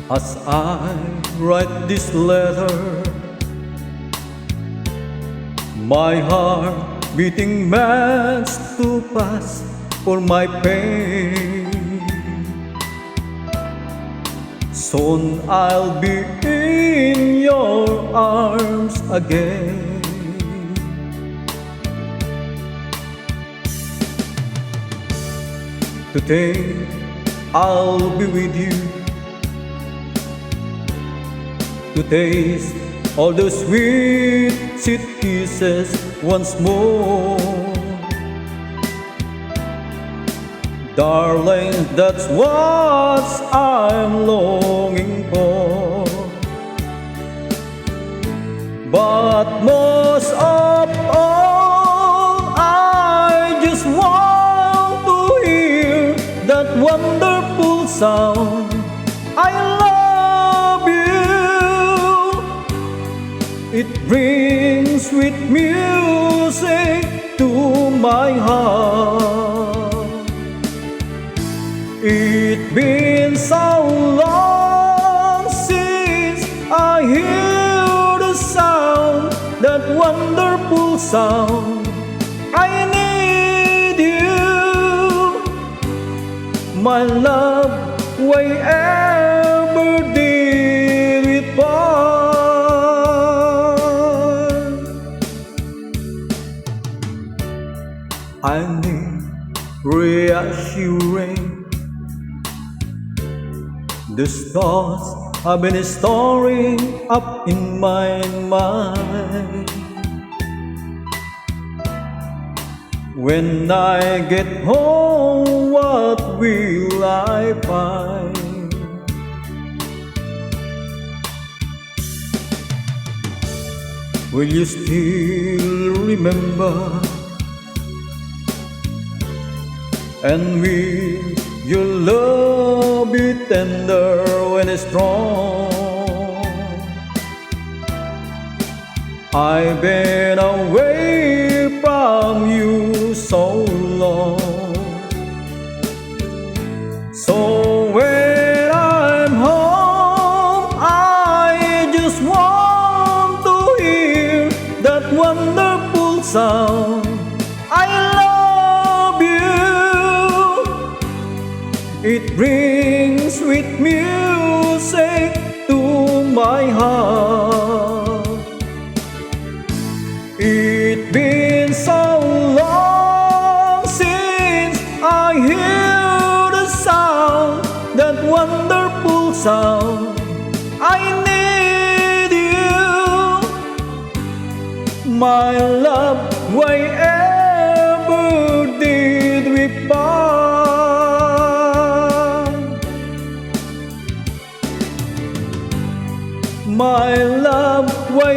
As I write this letter, my heart beating mad too fast for my pain. Soon I'll be in your arms again. Today I'll be with you to taste all the sweet, sweet kisses once more. Darling, that's what I'm longing for. But most of all, I just want to hear that wonderful sound, I love you. It brings sweet music to my heart. It's been so long since I hear the sound, that wonderful sound. I need you, my love, why ever did we part? I need reassurance. The thoughts have been storing up in my mind. When I get home, what will I find? Will you still remember? And will your love be tender when it's strong? I've been away from you so long. So when I'm home, I just want to hear that wonderful sound, I love you. It brings sweet music to my heart. It's been so long since I hear the sound, that wonderful sound. I need you, my love, why ever did we part? My love, why